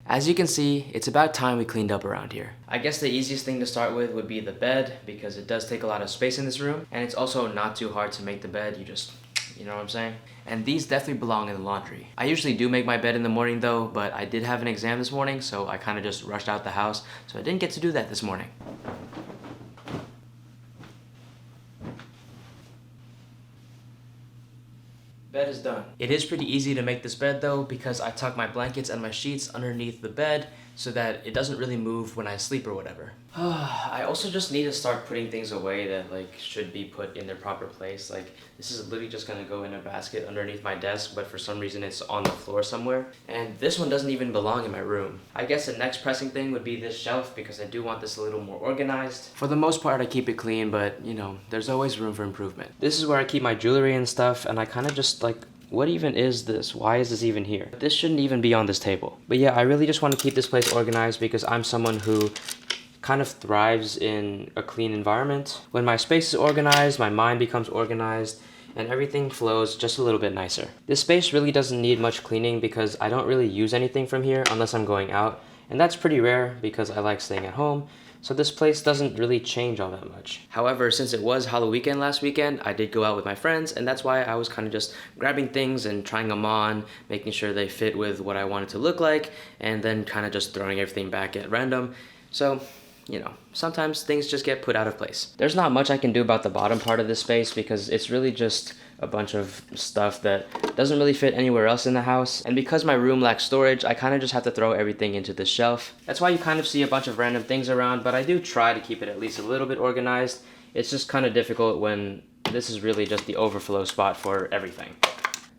As you can see, it's about time we cleaned up around here. I guess the easiest thing to start with would be the bed, because it does take a lot of space in this room, and it's also not too hard to make the bed. You know what I'm saying? And these definitely belong in the laundry. I usually do make my bed in the morning though, but I did have an exam this morning, so I kind of just rushed out the house, so I didn't get to do that this morning. Bed is done. It is pretty easy to make this bed though, because I tuck my blankets and my sheets underneath the bed so that it doesn't really move when I sleep or whatever. I also just need to start putting things away that like should be put in their proper place. Like this is literally just gonna go in a basket underneath my desk, but for some reason it's on the floor somewhere. And this one doesn't even belong in my room. I guess the next pressing thing would be this shelf, because I do want this a little more organized. For the most part I keep it clean, but you know, there's always room for improvement. This is where I keep my jewelry and stuff, and I kind of just like, what even is this? Why is this even here? This shouldn't even be on this table. But yeah, I really just want to keep this place organized because I'm someone who kind of thrives in a clean environment. When my space is organized, my mind becomes organized, and everything flows just a little bit nicer. This space really doesn't need much cleaning because I don't really use anything from here unless I'm going out, and that's pretty rare because I like staying at home. So this place doesn't really change all that much. However, since it was Halloween weekend last weekend, I did go out with my friends, and that's why I was kind of just grabbing things and trying them on, making sure they fit with what I wanted to look like, and then kind of just throwing everything back at random. So, you know, sometimes things just get put out of place. There's not much I can do about the bottom part of this space because it's really just a bunch of stuff that doesn't really fit anywhere else in the house. And because my room lacks storage, I kind of just have to throw everything into this shelf. That's why you kind of see a bunch of random things around, but I do try to keep it at least a little bit organized. It's just kind of difficult when this is really just the overflow spot for everything.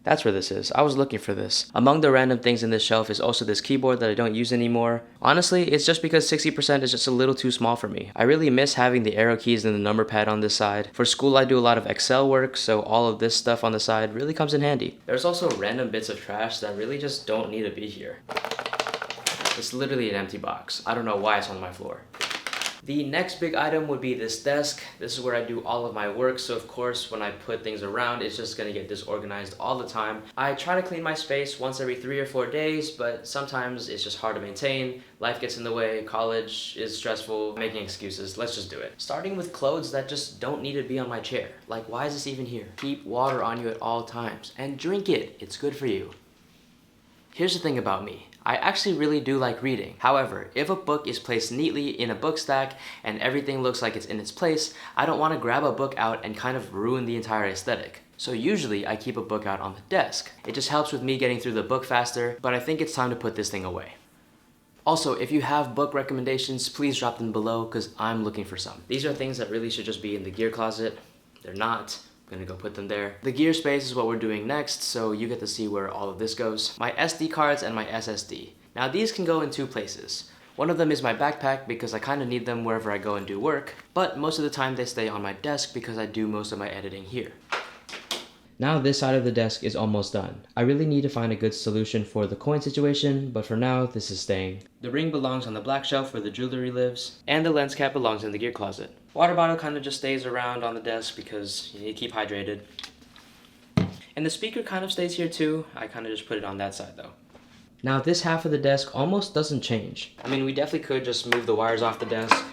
That's where this is. I was looking for this. Among the random things in this shelf is also this keyboard that I don't use anymore. Honestly, it's just because 60% is just a little too small for me. I really miss having the arrow keys and the number pad on this side. For school, I do a lot of Excel work, so all of this stuff on the side really comes in handy. There's also random bits of trash that really just don't need to be here. It's literally an empty box. I don't know why it's on my floor. The next big item would be this desk. This is where I do all of my work, so of course when I put things around, it's just gonna get disorganized all the time. I try to clean my space once every 3 or 4 days, but sometimes it's just hard to maintain. Life gets in the way, college is stressful, making excuses, let's just do it. Starting with clothes that just don't need to be on my chair. Like, why is this even here? Keep water on you at all times, and drink it, it's good for you. Here's the thing about me. I actually really do like reading. However, if a book is placed neatly in a book stack and everything looks like it's in its place, I don't want to grab a book out and kind of ruin the entire aesthetic. So usually I keep a book out on the desk. It just helps with me getting through the book faster, but I think it's time to put this thing away. Also, if you have book recommendations, please drop them below because I'm looking for some. These are things that really should just be in the gear closet. They're not. Gonna go put them there. The gear space is what we're doing next, so you get to see where all of this goes. My SD cards and my SSD. Now these can go in 2 places. One of them is my backpack because I kind of need them wherever I go and do work, but most of the time they stay on my desk because I do most of my editing here. Now this side of the desk is almost done. I really need to find a good solution for the coin situation, but for now, this is staying. The ring belongs on the black shelf where the jewelry lives, and the lens cap belongs in the gear closet. Water bottle kind of just stays around on the desk because you need to keep hydrated. And the speaker kind of stays here too. I kind of just put it on that side though. Now this half of the desk almost doesn't change. I mean, we definitely could just move the wires off the desk,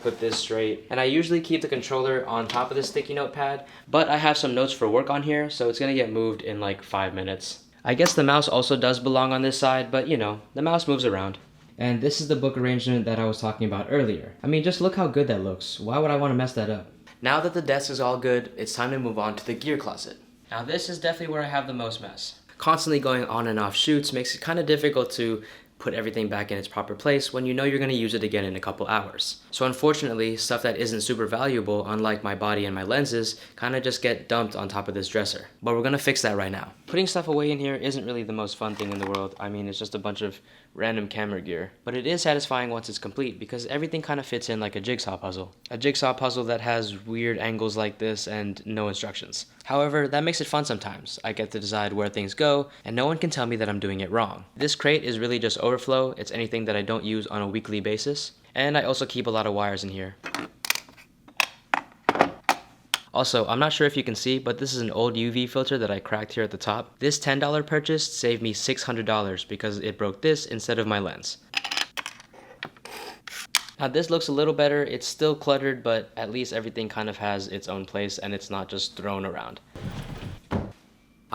put this straight, and I usually keep the controller on top of this sticky note pad, but I have some notes for work on here, so it's gonna get moved in like 5 minutes. I guess the mouse also does belong on this side, but you know, the mouse moves around. And this is the book arrangement that I was talking about earlier. I mean, just look how good that looks. Why would I want to mess that up? Now that the desk is all good, it's time to move on to the gear closet. Now this is definitely where I have the most mess. Constantly going on and off shoots makes it kind of difficult to put everything back in its proper place when you know you're going to use it again in a couple hours. So unfortunately, stuff that isn't super valuable, unlike my body and my lenses, kind of just get dumped on top of this dresser. But we're going to fix that right now. Putting stuff away in here isn't really the most fun thing in the world. I mean, it's just a bunch of random camera gear. But it is satisfying once it's complete because everything kind of fits in like a jigsaw puzzle. A jigsaw puzzle that has weird angles like this and no instructions. However, that makes it fun sometimes. I get to decide where things go, and no one can tell me that I'm doing it wrong. This crate is really just overflow. It's anything that I don't use on a weekly basis. And I also keep a lot of wires in here. Also, I'm not sure if you can see, but this is an old UV filter that I cracked here at the top. This $10 purchase saved me $600 because it broke this instead of my lens. Now this looks a little better. It's still cluttered, but at least everything kind of has its own place and it's not just thrown around.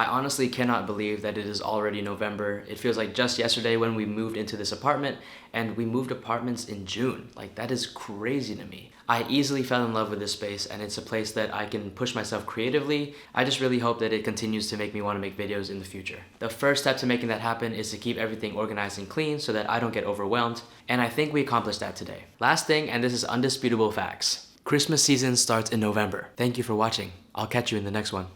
I honestly cannot believe that it is already November. It feels like just yesterday when we moved into this apartment, and we moved apartments in June. Like, that is crazy to me. I easily fell in love with this space, and it's a place that I can push myself creatively. I just really hope that it continues to make me want to make videos in the future. The first step to making that happen is to keep everything organized and clean so that I don't get overwhelmed, and I think we accomplished that today. Last thing, and this is undisputable facts. Christmas season starts in November. Thank you for watching. I'll catch you in the next one.